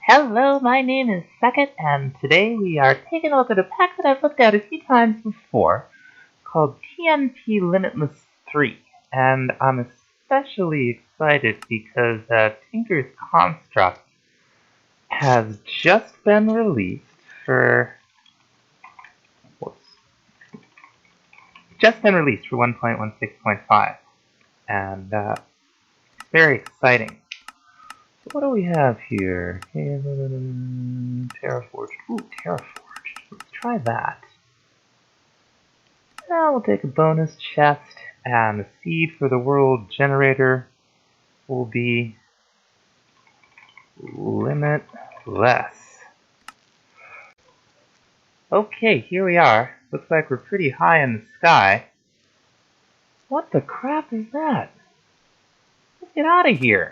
Hello, my name is Second, and today we are taking a look at a pack that I've looked at a few times before, called TNP Limitless 3. And I'm especially excited because Tinker's Construct has just been released for... whoops. Just been released for 1.16.5, and it's very exciting. What do we have here? Terraforged. Ooh, Terraforged. Let's try that. Now we'll take a bonus chest, and the seed for the world generator will be Limitless. Okay, here we are. Looks like we're pretty high in the sky. What the crap is that? Let's get out of here.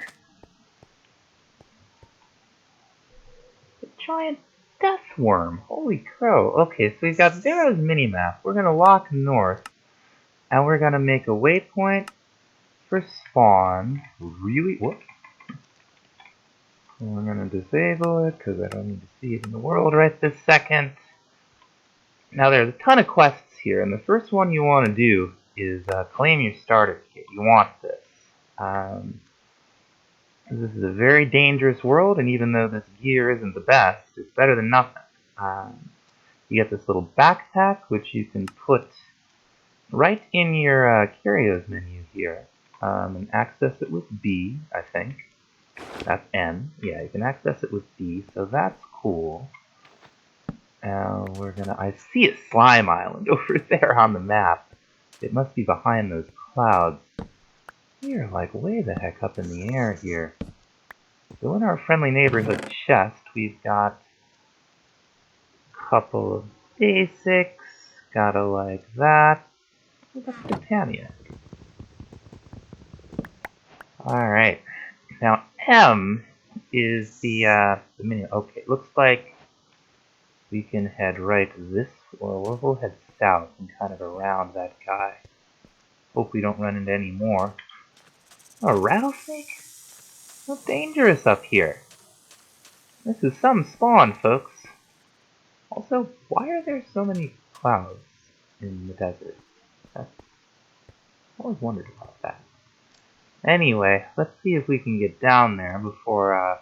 Giant death worm. Holy crow. Okay, so we've got Zero's minimap. We're going to walk north, and we're going to make a waypoint for spawn. Really? What? We're going to disable it because I don't need to see it in the world right this second. Now there's a ton of quests here, and the first one you want to do is claim your starter kit. You want this. This is a very dangerous world, and even though this gear isn't the best, it's better than nothing. You get this little backpack, which you can put right in your curios menu here, and access it with B, I think. That's N. Yeah, you can access it with B, so that's cool. I see a slime island over there on the map. It must be behind those clouds. We're like way the heck up in the air here. So in our friendly neighborhood chest, we've got a couple of basics. Gotta like that. What's up, Britannia? Alright. Now M is the menu. Okay, looks like we can head right this way. We'll head south and kind of around that guy. Hope we don't run into any more. Oh, a rattlesnake? So dangerous up here. This is some spawn, folks. Also, why are there so many clouds in the desert? I always wondered about that. Anyway, let's see if we can get down there before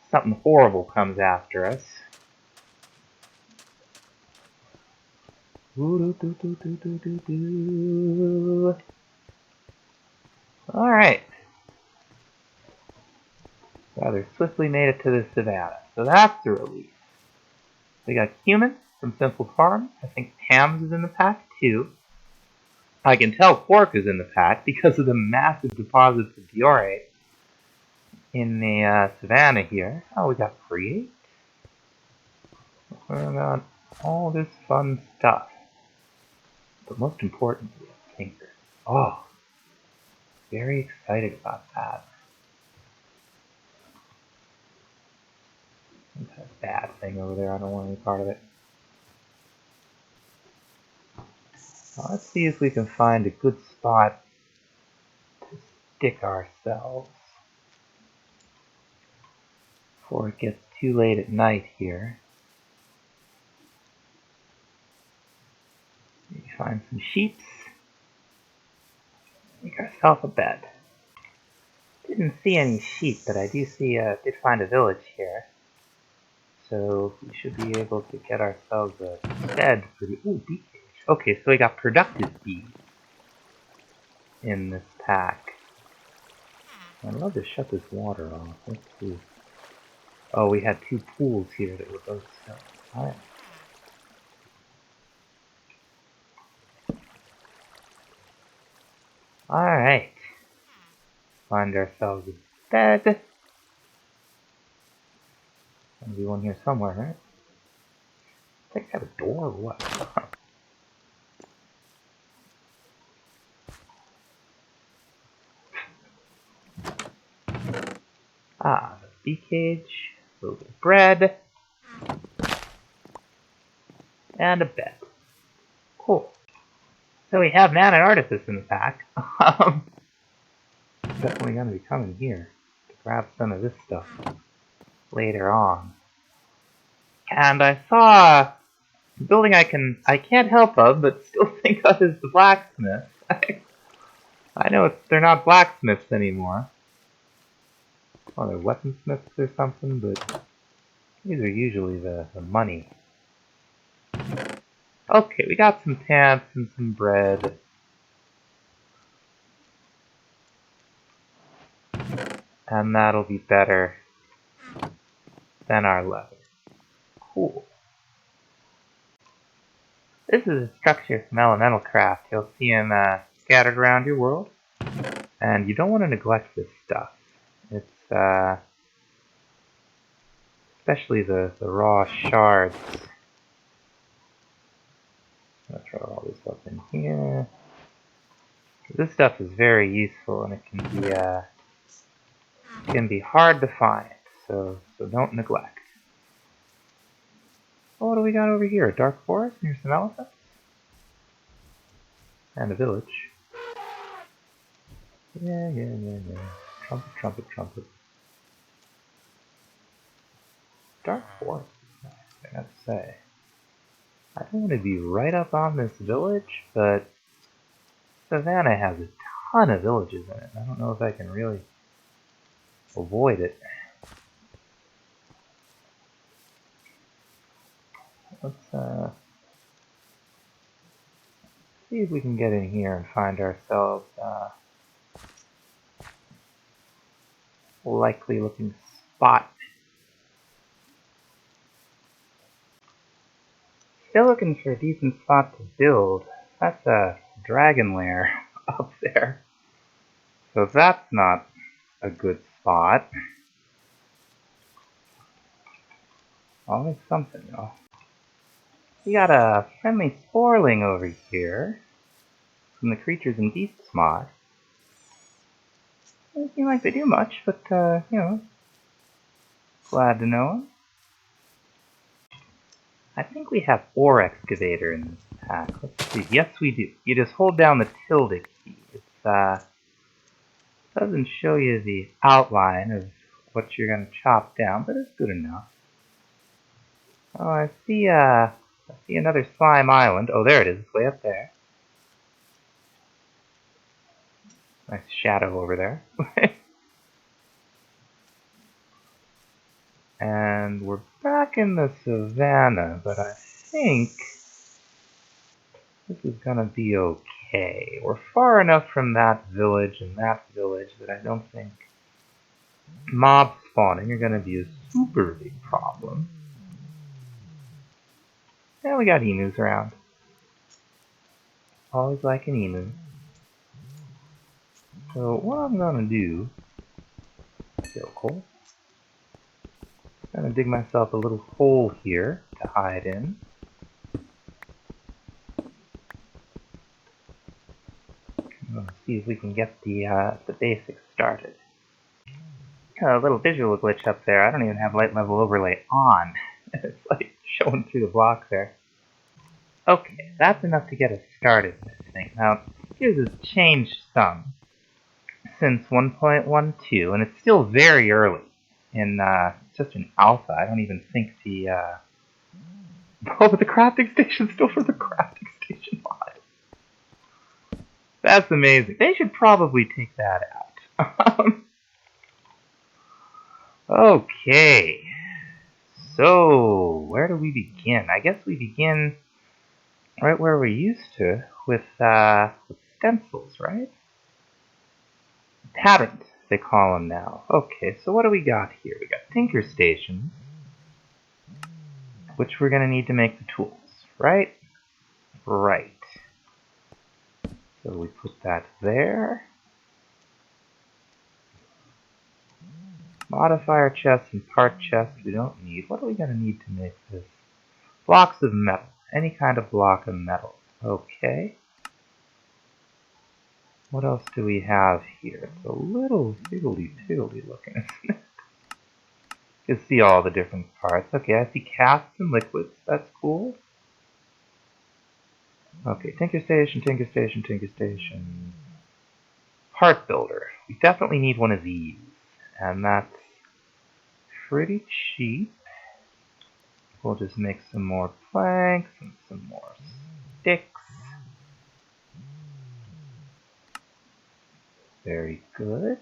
something horrible comes after us. Alright. Rather swiftly made it to the savannah, so that's a relief. We got Human from Simple Farm. I think Tams is in the pack too. I can tell Quark is in the pack because of the massive deposits of diorite in the savannah here. Oh, we got Create. We got all this fun stuff. But most importantly, we have Tinker. Oh, very excited about that. There's a bad thing over there. I don't want any part of it. Now, let's see if we can find a good spot to stick ourselves before it gets too late at night here. Maybe find some sheets. Make ourselves a bed. Didn't see any sheep, but I did find a village here. So we should be able to get ourselves a bed for the bee cage. Okay, so we got productive bees in this pack. I'd love to shut this water off. Let's see. Oh, we had two pools here that were both stuck. Alright. Alright. Find ourselves a bed. There'll be one here somewhere, right? I think I have a door or what? Ah, the bee cage, a little bit of bread, and a bed. Cool. So we have Man and Artifice in the pack. Definitely gonna be coming here to grab some of this stuff later on. And I saw a building I can't help but still think of as the blacksmith. I know they're not blacksmiths anymore. Well, they're weaponsmiths or something, but these are usually the money. Okay, we got some pants and some bread. And that'll be better than our leather. Cool. This is a structure from elemental craft. You'll see them scattered around your world. And you don't want to neglect this stuff. It's, especially the raw shards. I'll throw all this up in here. This stuff is very useful, and it can be hard to find. So don't neglect. Oh, what do we got over here? A dark forest near some elephants? And a village. Yeah. Trumpet, trumpet, trumpet. Dark forest is nice, I gotta say. I don't want to be right up on this village, but Savannah has a ton of villages in it. I don't know if I can really avoid it. Let's see if we can get in here and find ourselves a likely looking spot. Still looking for a decent spot to build. That's a dragon lair up there. So that's not a good spot. Always something, though. We got a friendly sporling over here from the Creatures and Beasts mod. Doesn't seem like they do much, but, you know, glad to know them. I think we have Ore Excavator in this pack. Let's see. Yes, we do. You just hold down the tilde key. It doesn't show you the outline of what you're going to chop down, but it's good enough. Oh, I see another slime island. Oh, there it is. It's way up there. Nice shadow over there. And we're back in the savannah, but I think this is gonna be okay. We're far enough from that village and that village that I don't think mob spawning are gonna be a super big problem. Yeah, we got emus around. Always like an emu. So what I'm gonna do, still cool. I'm gonna dig myself a little hole here to hide in. I'm gonna see if we can get the basics started. A little visual glitch up there. I don't even have light level overlay on. It's like showing through the block there. Okay, that's enough to get us started in this thing. Now, here's has changed some since 1.12, and it's still very early. It's just an alpha. I don't even think the oh, but the crafting station's still for the crafting station mod. That's amazing. They should probably take that out. Okay. So, where do we begin? I guess we begin right where we used to, with stencils, right? Patterns, they call them now. Okay, so what do we got here? We got tinker stations, which we're going to need to make the tools, right? Right. So we put that there. Modifier chests and part chests we don't need. What are we going to need to make this? Blocks of metal. Any kind of block of metal. Okay. What else do we have here? It's a little fiddly-piddly looking, isn't it? You can see all the different parts. Okay, I see casts and liquids. That's cool. Okay, tinker station, tinker station, tinker station. Part builder. We definitely need one of these. And that's pretty cheap. We'll just make some more planks and some more sticks. Very good.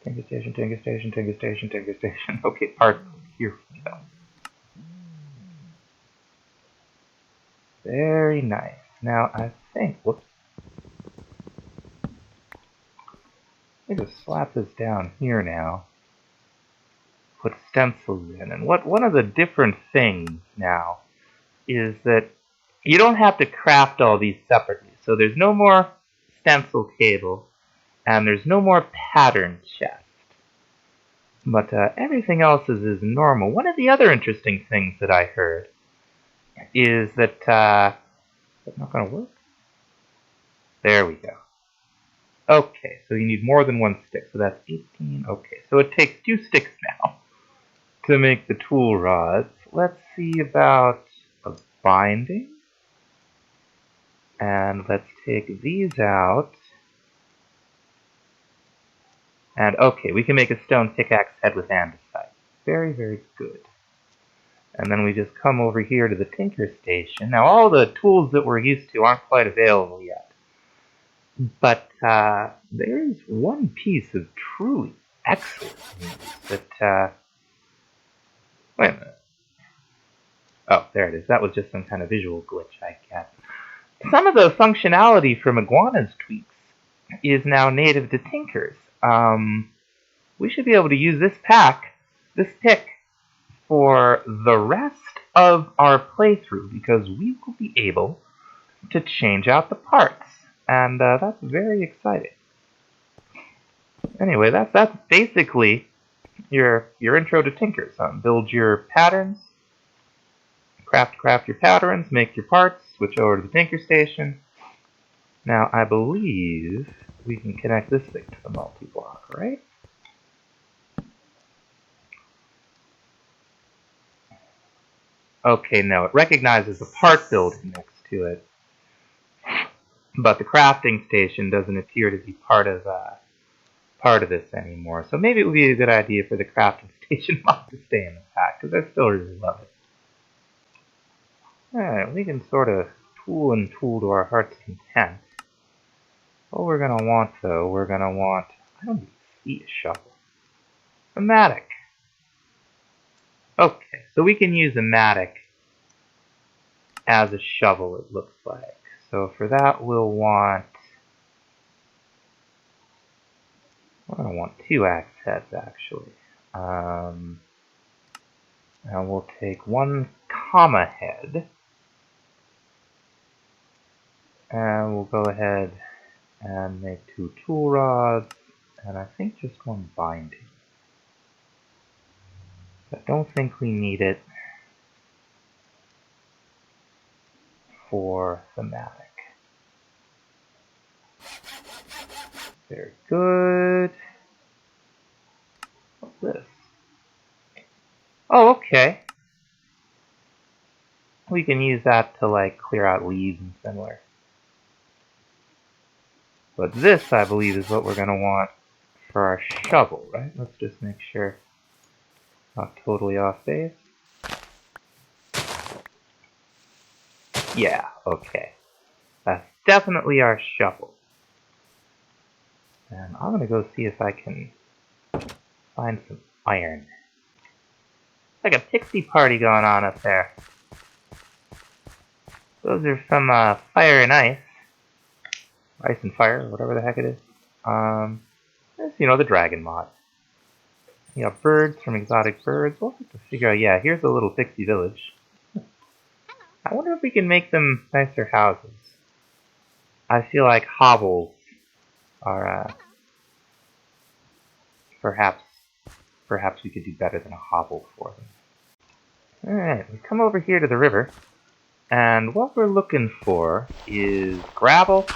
Tinker station, tinker station, tinker station, tinker station. Okay, parts. Here we go. Very nice. Now I think, whoops. Let me just slap this down here now. Put stencils in. And one of the different things now is that you don't have to craft all these separately. So there's no more stencil cable, and there's no more pattern chest. But everything else is normal. One of the other interesting things that I heard is that that's not going to work. There we go. Okay, so you need more than one stick, so that's 18. Okay, so it takes 2 sticks now to make the tool rods. Let's see about a binding. And let's take these out. And okay, we can make a stone pickaxe head with andesite. Very, very good. And then we just come over here to the tinker station. Now all the tools that we're used to aren't quite available yet. But there is one piece of truly excellent news that, wait a minute. Oh, there it is. That was just some kind of visual glitch, I guess. Some of the functionality from Iguana's tweaks is now native to Tinkers. We should be able to use this pick, for the rest of our playthrough, because we will be able to change out the parts. And that's very exciting. Anyway, that's basically your intro to Tinkers. Build your patterns, craft your patterns, make your parts, switch over to the Tinker Station. Now, I believe we can connect this thing to the multi-block, right? Okay, no, it recognizes a part building next to it, but the crafting station doesn't appear to be part of this anymore. So maybe it would be a good idea for the crafting station mod to stay in the pack, because I still really love it. Alright, we can sort of tool and tool to our heart's content. What we're going to want, though, I don't even see a shovel. A mattock. Okay, so we can use a mattock as a shovel, it looks like. So for that, we're going to want 2 axe heads, actually. And we'll take 1 comma head. And we'll go ahead and make 2 tool rods, and I think just 1 binding. I don't think we need it for the mattock. Very good. What's this? Oh, okay. We can use that to, like, clear out leaves and similar. But this, I believe, is what we're going to want for our shovel, right? Let's just make sure. Not totally off base. Yeah, okay. That's definitely our shovel. And I'm going to go see if I can find some iron. Like a pixie party going on up there. Those are from Fire and Ice. Ice and Fire, whatever the heck it is. It's, the dragon mod. Birds from Exotic Birds. We'll have to figure out, yeah, here's a little pixie village. I wonder if we can make them nicer houses. I feel like hovels are, perhaps we could do better than a hovel for them. Alright, we come over here to the river, and what we're looking for is gravel,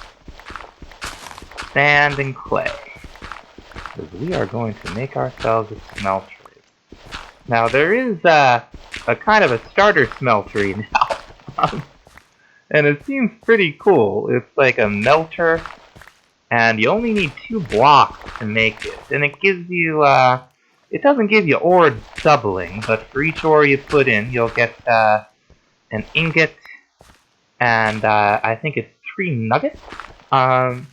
sand, and clay. Because we are going to make ourselves a smeltery. Now, there is a kind of a starter smeltery now. And it seems pretty cool. It's like a melter, and you only need 2 blocks to make it. And it gives you, it doesn't give you ore doubling, but for each ore you put in, you'll get an ingot and I think it's 3 nuggets. And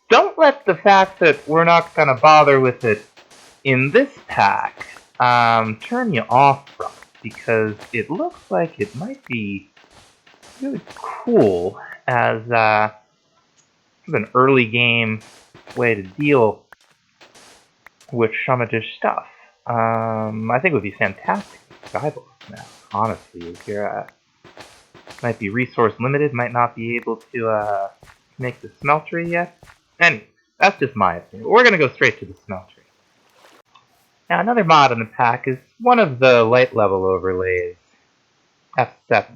don't let the fact that we're not going to bother with it in this pack turn you off from it, because it looks like it might be really cool as an early game way to deal with some of this stuff. I think it would be fantastic with Skybox now, honestly. If you're might be resource limited, might not be able to make the Smeltery yet. Anyway, that's just my opinion. We're going to go straight to the Smeltery. Now, another mod in the pack is one of the light level overlays, F7.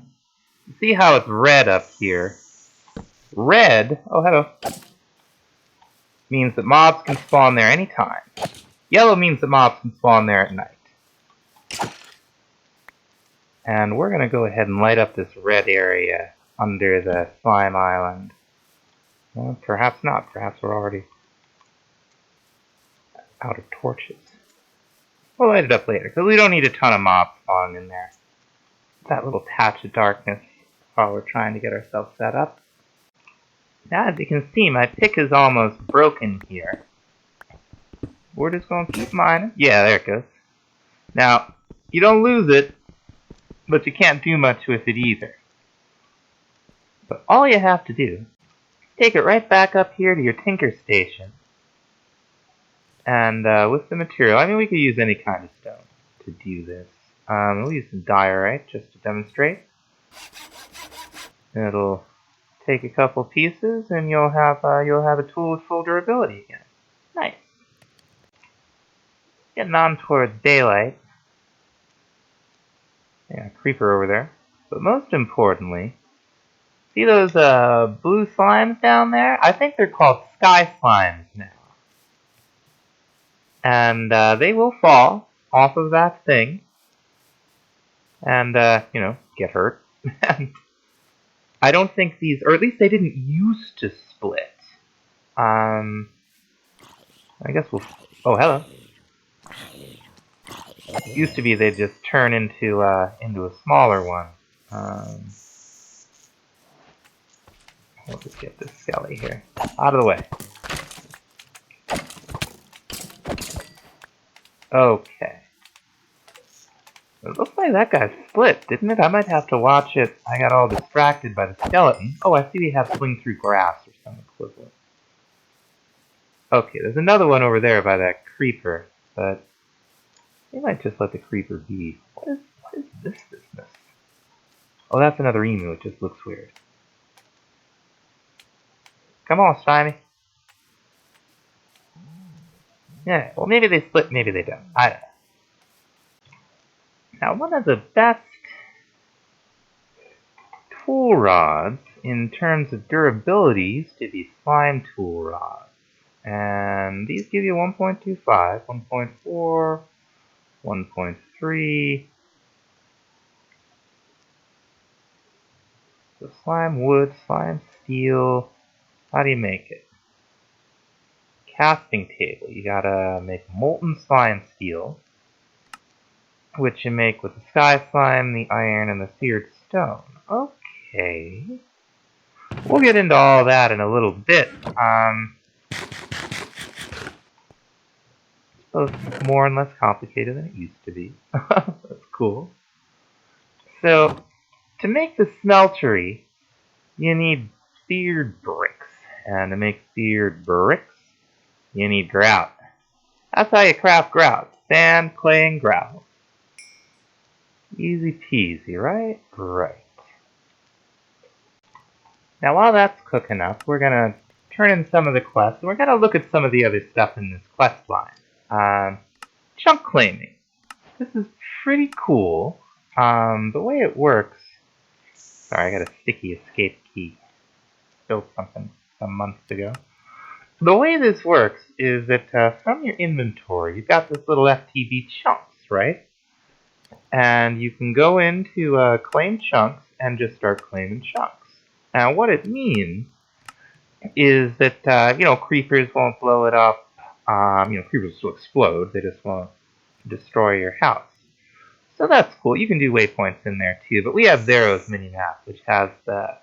You see how it's red up here? Red, oh hello, means that mobs can spawn there anytime. Yellow means that mobs can spawn there at night. And we're going to go ahead and light up this red area under the slime island. Well, perhaps not. Perhaps we're already out of torches. We'll light it up later, because we don't need a ton of mobs spawning in there. That little patch of darkness while we're trying to get ourselves set up. Now, as you can see, my pick is almost broken here. We're just going to keep mining. Yeah, there it goes. Now, you don't lose it, but you can't do much with it either. But all you have to do, take it right back up here to your tinker station. And with the material, I mean, we could use any kind of stone to do this. We'll use some diorite just to demonstrate. It'll take a couple pieces, and you'll have a tool with full durability again. Nice. Getting on towards daylight. Yeah, creeper over there. But most importantly, see those blue slimes down there? I think they're called sky slimes now. And they will fall off of that thing and, you know, get hurt. I don't think these, or at least they didn't used to split. I guess we'll, oh, hello. It used to be they'd just turn into a smaller one. We'll just get this skelly here out of the way. Okay. It looks like that guy split, didn't it? I might have to watch it. I got all distracted by the skeleton. Oh, I see we have swing through grass or some equivalent. Okay, there's another one over there by that creeper, but we might just let the creeper be. What is this business? Oh, that's another emu. It just looks weird. Come on, Slimy. Yeah, well, maybe they split, maybe they don't. I don't know. Now, one of the best tool rods in terms of durability used to be slime tool rods. And these give you 1.25, 1.4, 1.3. So slime wood, slime steel. How do you make it? Casting table. You gotta make molten slime steel, which you make with the sky slime, the iron, and the seared stone. Okay. We'll get into all that in a little bit. Both more and less complicated than it used to be. That's cool. So, to make the smeltery, you need seared bricks. And to make seared bricks, you need grout. That's how you craft grout. Sand, clay, and gravel. Easy peasy, right? Right. Now, while that's cooking up, we're going to turn in some of the quests, and we're going to look at some of the other stuff in this quest line. Chunk claiming. This is pretty cool. The way it works... Sorry, I got a sticky escape key. Spilled something some months ago. The way this works is that from your inventory, you've got this little FTB chunks, right? And you can go into claim chunks and just start claiming chunks. Now, what it means is that creepers won't blow it up. Creepers will explode. They just won't destroy your house. So that's cool. You can do waypoints in there too. But we have Zero's minimap, which has the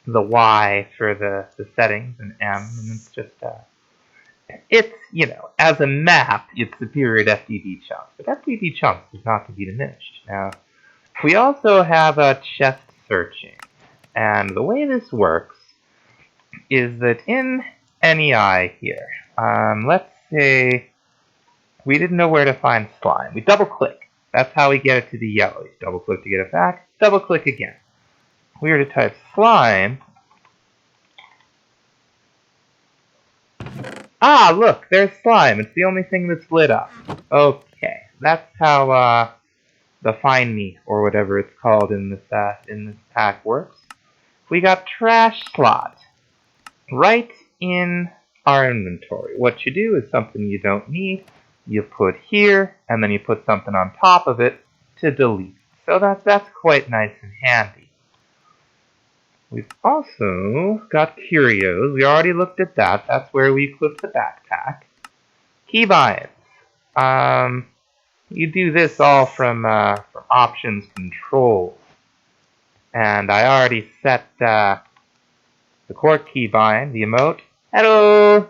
Y for the settings and M, and it's just as a map, it's superior to FTD chunks, but FTD chunks is not to be diminished. Now, we also have a chest searching, and the way this works is that in NEI here, let's say we didn't know where to find slime. We double-click. That's how we get it to the yellow. You double-click to get it back, double-click again. We were to type slime. Ah, look, there's slime. It's the only thing that's lit up. Okay, that's how the Find Me, or whatever it's called in this pack works. We got trash slot right in our inventory. What you do is something you don't need, you put here, and then you put something on top of it to delete. So that's quite nice and handy. We've also got curios. We already looked at that. That's where we equip the backpack. Keybinds. You do this all from options controls. And I already set the court keybind, the emote. Hello!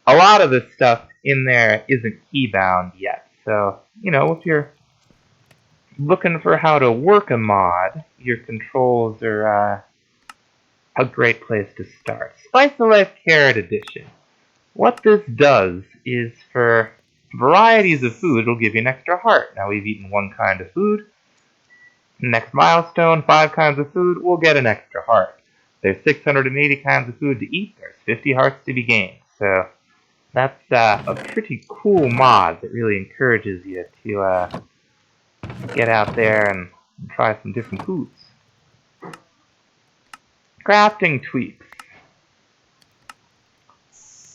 A lot of this stuff in there isn't keybound yet. So, if you're looking for how to work a mod, your controls are a great place to start. Spice of Life Carrot Edition. What this does is for varieties of food, it'll give you an extra heart. Now we've eaten one kind of food. Next milestone, 5 kinds of food, we'll get an extra heart. There's 680 kinds of food to eat, there's 50 hearts to be gained. So that's a pretty cool mod that really encourages you to get out there and try some different foods. Crafting tweaks.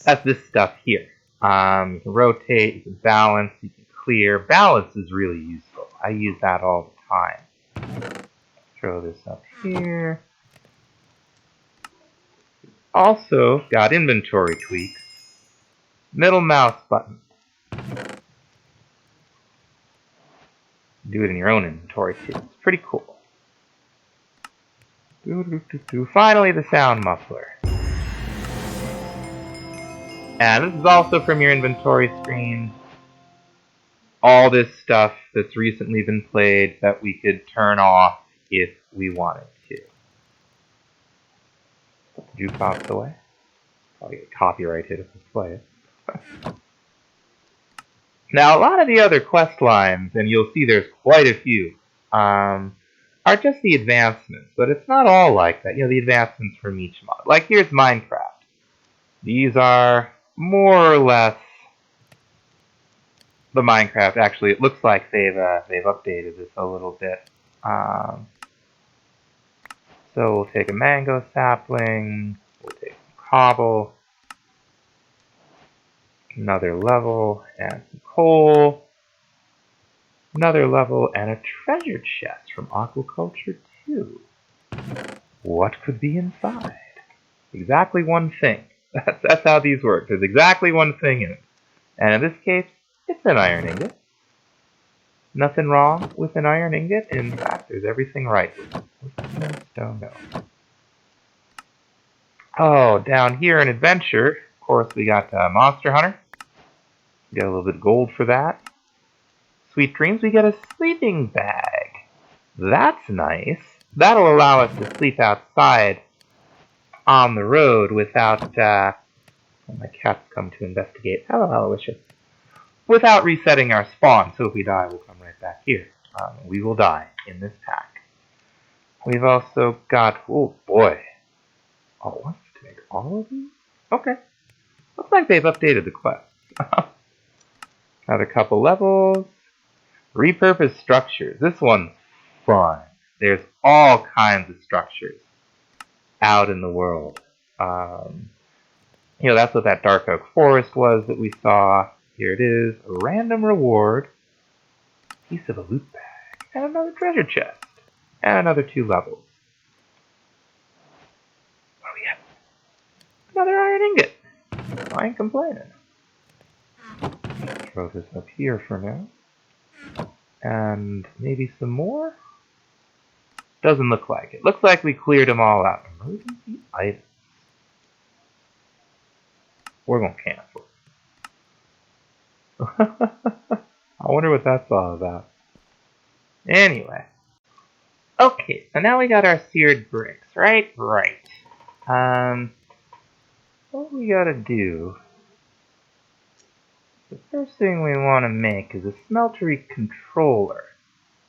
That's this stuff here. You can rotate, you can balance, you can clear. Balance is really useful. I use that all the time. Throw this up here. Also got inventory tweaks. Middle mouse button. Do it in your own inventory too. It's pretty cool. Finally, the sound muffler. And this is also from your inventory screen. All this stuff that's recently been played that we could turn off if we wanted to. Put the jukebox away. Probably get copyright hit if we play it. Now, a lot of the other quest lines, and you'll see there's quite a few, are just the advancements, but it's not all like that. The advancements from each mod. Like here's Minecraft. These are more or less the Minecraft. Actually, it looks like they've updated this a little bit. So we'll take a mango sapling, we'll take some cobble, another level, and some coal, another level, and a treasure chest from Aquaculture 2. What could be inside? Exactly one thing. That's how these work. There's exactly one thing in it. And in this case, it's an iron ingot. Nothing wrong with an iron ingot. In fact, there's everything right with it. Stone, no. Oh, down here in Adventure, of course, we got Monster Hunter. We got a little bit of gold for that. Sweet Dreams, we get a sleeping bag. That's nice. That'll allow us to sleep outside on the road without, my cat's come to investigate. Hello, Aloysius. Without resetting our spawn, so if we die, we'll come right back here. We will die in this pack. We've also got, oh boy. Oh, wants to make all of these? Okay. Looks like they've updated the quest. Got a couple levels. Repurpose structures. This one's fun. There's all kinds of structures out in the world. That's what that Dark Oak Forest was that we saw. Here it is. A random reward. Piece of a loot bag. And another treasure chest. And another 2 levels. What do we have? Another iron ingot. I ain't complaining. Throw this up here for now. And maybe some more? Doesn't look like it. Looks like we cleared them all out. Emergency items. We're gonna cancel. I wonder what that's all about. Anyway. Okay, so now we got our seared bricks, right? Right. What we gotta do, the first thing we want to make is a smeltery controller.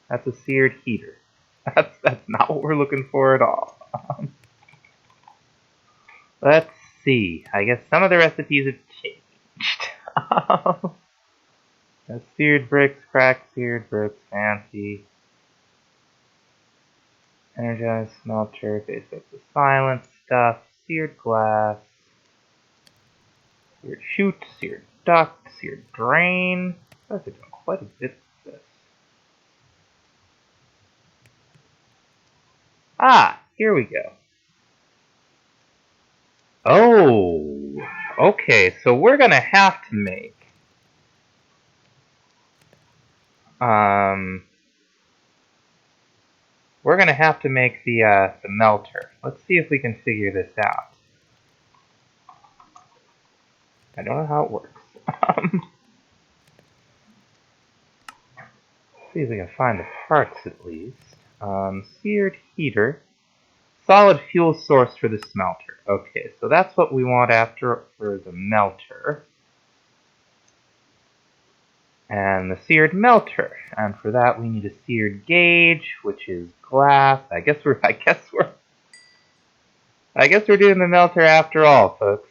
That's a seared heater. That's not what we're looking for at all. Let's see. I guess some of the recipes have changed. Seared bricks, cracked seared bricks, fancy. Energized smelter, basic the silent stuff, seared glass, seared chute, seared duct, seared drain. I've done quite a bit of this. Ah, here we go. Oh, okay, so we're gonna have to make we're gonna have to make the melter. Let's see if we can figure this out. I don't know how it works. See if we can find the parts at least. Seared heater. Solid fuel source for the smelter. Okay, so that's what we want after for the melter. And the seared melter. And for that we need a seared gauge, which is glass. I guess we're doing the melter after all, folks.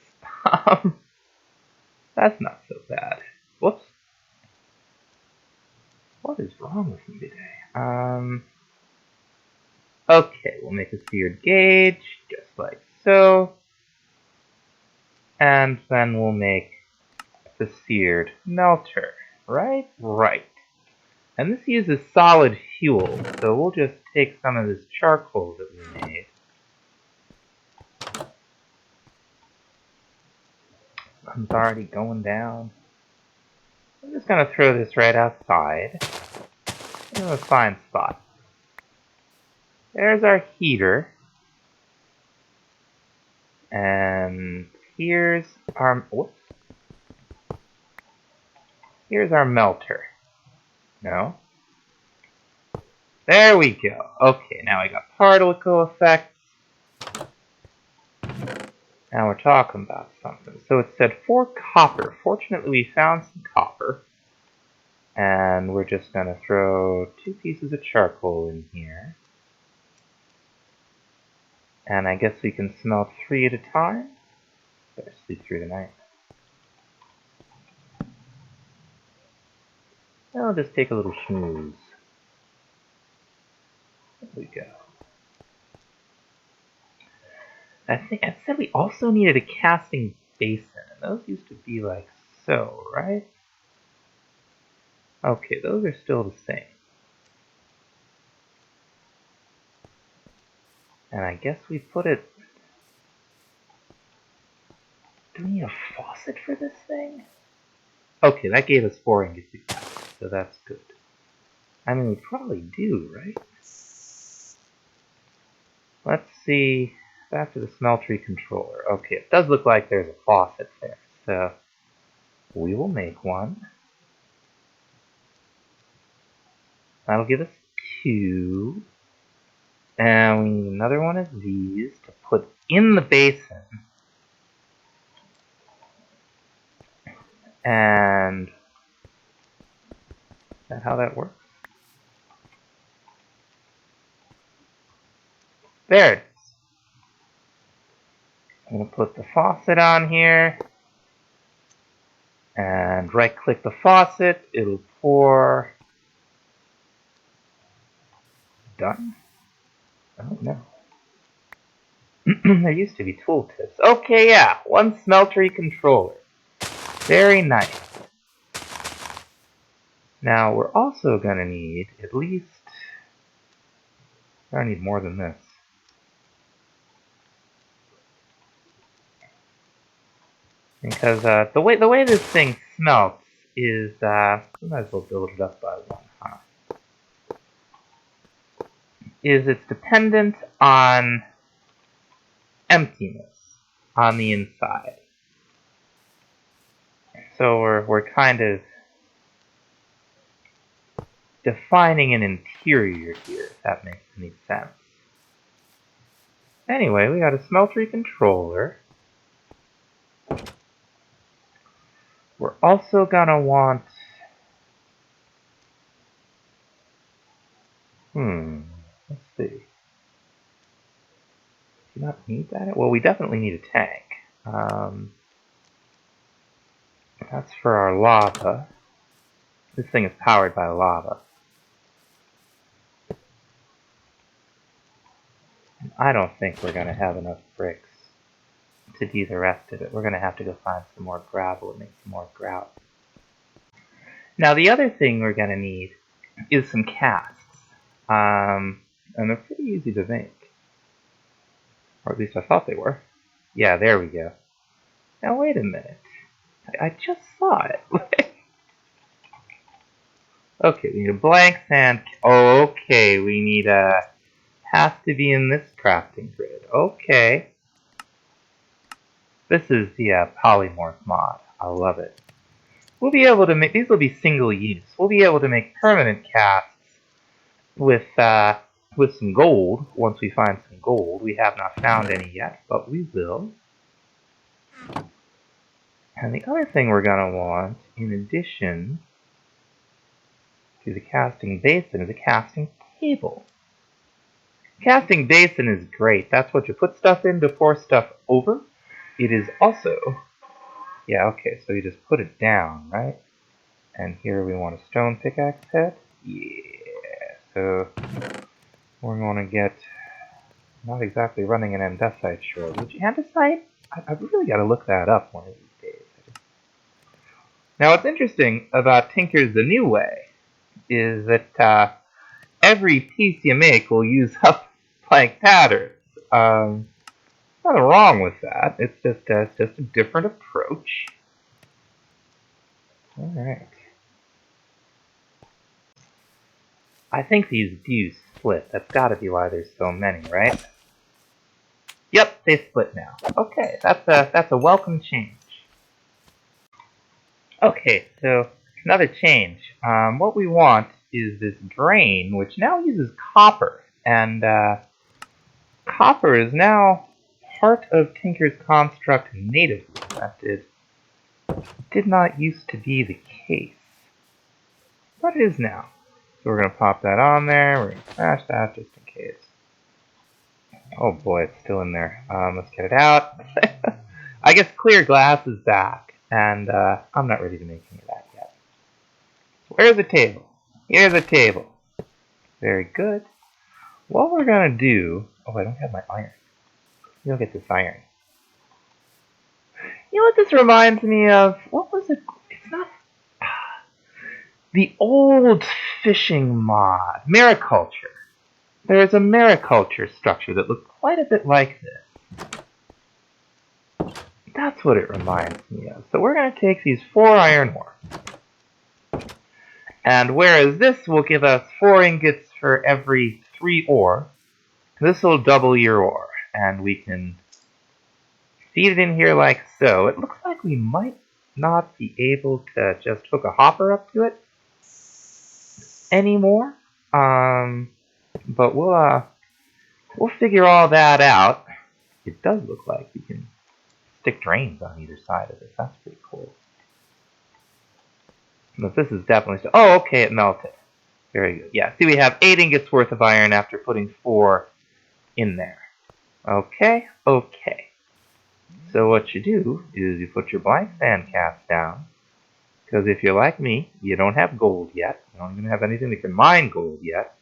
That's not so bad. Whoops. What is wrong with me today? Okay, we'll make a seared gauge, just like so. And then we'll make the seared melter. Right? Right. And this uses solid fuel, so we'll just take some of this charcoal that we made. Sun's already going down. I'm just gonna throw this right outside. In a fine spot. There's our heater. And here's our, whoops. Here's our melter. No? There we go. Okay, now we got particle effects. Now we're talking about something. So it said 4 copper. Fortunately, we found some copper. And we're just going to throw 2 pieces of charcoal in here. And I guess we can smelt 3 at a time. Better sleep through the night. I'll just take a little snooze. There we go. I think I said we also needed a casting basin, and those used to be like so, right? Okay, those are still the same. And I guess we put it... Do we need a faucet for this thing? Okay, that gave us 4 ingots, so that's good. I mean, we probably do, right? Let's see. Back to the Smeltery controller. Okay, it does look like there's a faucet there, so we will make one. That'll give us 2. And we need another one of these to put in the basin. And is that how that works? There it is. I'm going to put the faucet on here. And right click the faucet. It'll pour. Done? Oh no. There used to be tooltips. Okay, yeah. 1 Smeltery controller. Very nice. Now we're also going to need at least... I need more than this. Because the way this thing smelts is we might as well build it up by one, huh? Is it's dependent on emptiness on the inside. So we're kind of defining an interior here, if that makes any sense. Anyway, we got a Smeltery controller. We're also gonna want... let's see. Do you not need that? Well, we definitely need a tank. That's for our lava. This thing is powered by lava. I don't think we're gonna have enough bricks to do the rest of it. We're gonna have to go find some more gravel and make some more grout. Now the other thing we're gonna need is some casks. And they're pretty easy to make. Or at least I thought they were. Yeah, there we go. Now wait a minute. I just saw it. Okay, we need a blank sand. Oh, okay, we need a... has to be in this crafting grid. Okay. This is the polymorph mod. I love it. We'll be able to make... these will be single use. We'll be able to make permanent casts with some gold, once we find some gold. We have not found any yet, but we will. And the other thing we're going to want, in addition to the casting basin, is a casting table. Casting basin is great. That's what you put stuff in to pour stuff over. It is also... yeah, okay, so you just put it down, right? And here we want a stone pickaxe head. Yeah, so we're going to get... not exactly running an andesite shortage. Andesite? I've really got to look that up one of these days. Now, what's interesting about Tinker's the New Way is that every piece you make will use up blank patterns. Nothing wrong with that. It's just a different approach. All right. I think these do split. That's got to be why there's so many, right? Yep, they split now. Okay, that's a welcome change. Okay, so another change. What we want is this drain, which now uses copper, and copper is now part of Tinker's construct natively. That did not used to be the case, but it is now. So we're going to pop that on there. We're going to smash that just in case. Oh boy, it's still in there. Let's get it out. I guess clear glass is back, and I'm not ready to make any of that yet. Where's the table? Here's a table. Very good. What we're going to do... oh, I don't have my iron. You'll get this iron. You know what this reminds me of? What was it? It's not... the old fishing mod. Mariculture. There's a mariculture structure that looks quite a bit like this. That's what it reminds me of. So we're going to take these 4 iron ore. And whereas this will give us 4 ingots for every 3 ore, this will double your ore. And we can feed it in here like so. It looks like we might not be able to just hook a hopper up to it anymore. But we'll figure all that out. It does look like we can stick drains on either side of this. That's pretty cool. But this is definitely... oh, okay, it melted. Very good. Yeah, see, we have 8 ingots worth of iron after putting 4 in there. Okay, okay. So what you do is you put your blank sand cast down. Because if you're like me, you don't have gold yet. You don't even have anything that can mine gold yet.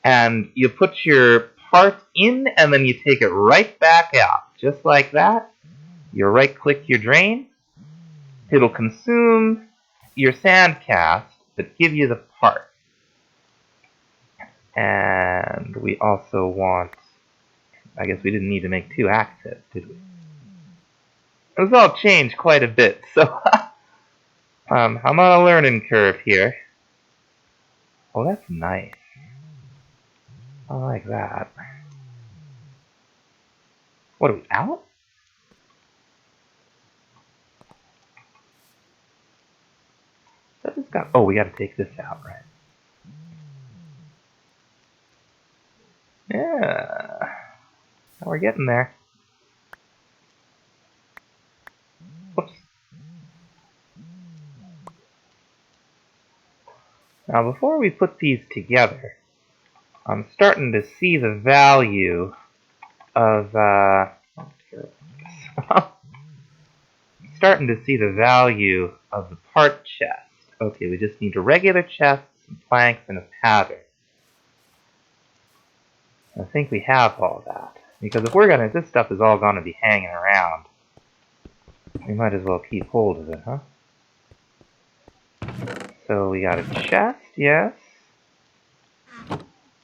And you put your part in, and then you take it right back out. Just like that. You right-click your drain. It'll consume your sand cast, but give you the part. And we also want... I guess we didn't need to make 2 axe heads, did we? It's all changed quite a bit, so I'm on a learning curve here. Oh, that's nice. I like that. What are we out? That just got. Oh, we got to take this out, right? Yeah. We're getting there. Whoops. Now, before we put these together, I'm starting to see the value of. Starting to see the value of the part chest. Okay, we just need a regular chest, some planks, and a pattern. I think we have all that. Because if we're gonna, this stuff is all gonna be hanging around. We might as well keep hold of it, huh? So we got a chest, yes.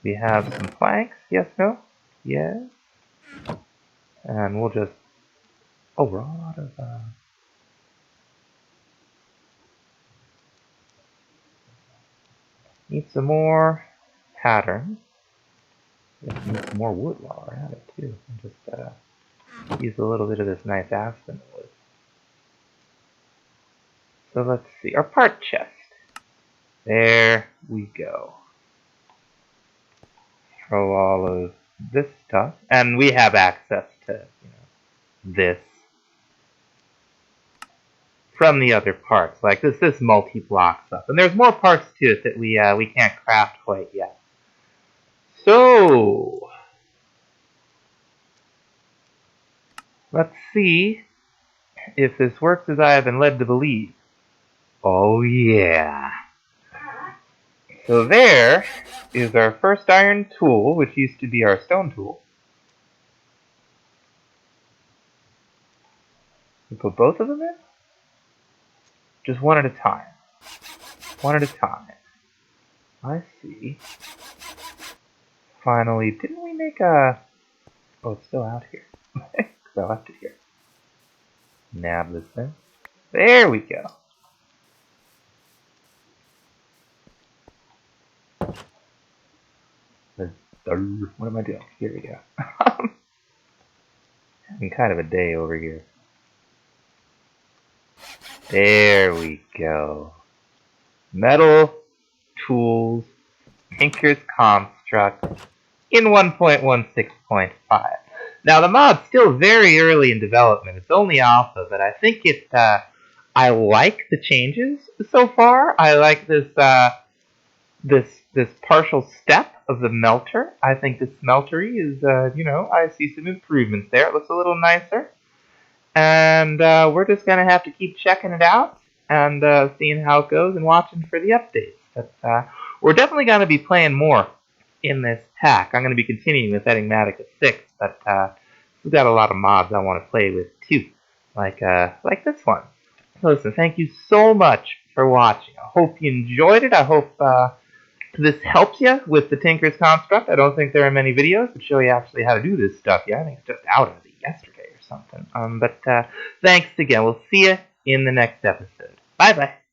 We have some planks, yes, no? Yes. And we'll just, oh, we're all out of, need some more pattern. Let's need some more wood while we're at it, too. And just, use a little bit of this nice aspen wood. So let's see, our part chest. There we go. Throw all of this stuff, and we have access to, this from the other parts, like this multi-block stuff. And there's more parts to it that we can't craft quite yet. So let's see if this works as I have been led to believe. Oh yeah. So there is our first iron tool, which used to be our stone tool. We put both of them in? Just one at a time. One at a time. I see. Finally, didn't we make a... Oh, it's still out here. Because I left it here. Nab this thing. There we go. What am I doing? Here we go. Having kind of a day over here. There we go. Metal Tools Tinker's Construct in 1.16.5. Now the mod's still very early in development. It's only alpha, but I think I like the changes so far. I like this this partial step of the melter. I think the Smeltery is I see some improvements there. It looks a little nicer. And we're just going to have to keep checking it out and seeing how it goes and watching for the updates. But we're definitely going to be playing more in this pack. I'm going to be continuing with Enigmatica 6, but we've got a lot of mods I want to play with too, like this one. So listen, thank you so much for watching. I hope you enjoyed it. I hope this helps you with the Tinker's Construct. I don't think there are many videos that show you actually how to do this stuff yet. I think it's just out of it yesterday or something. But thanks again. We'll see you in the next episode. Bye-bye.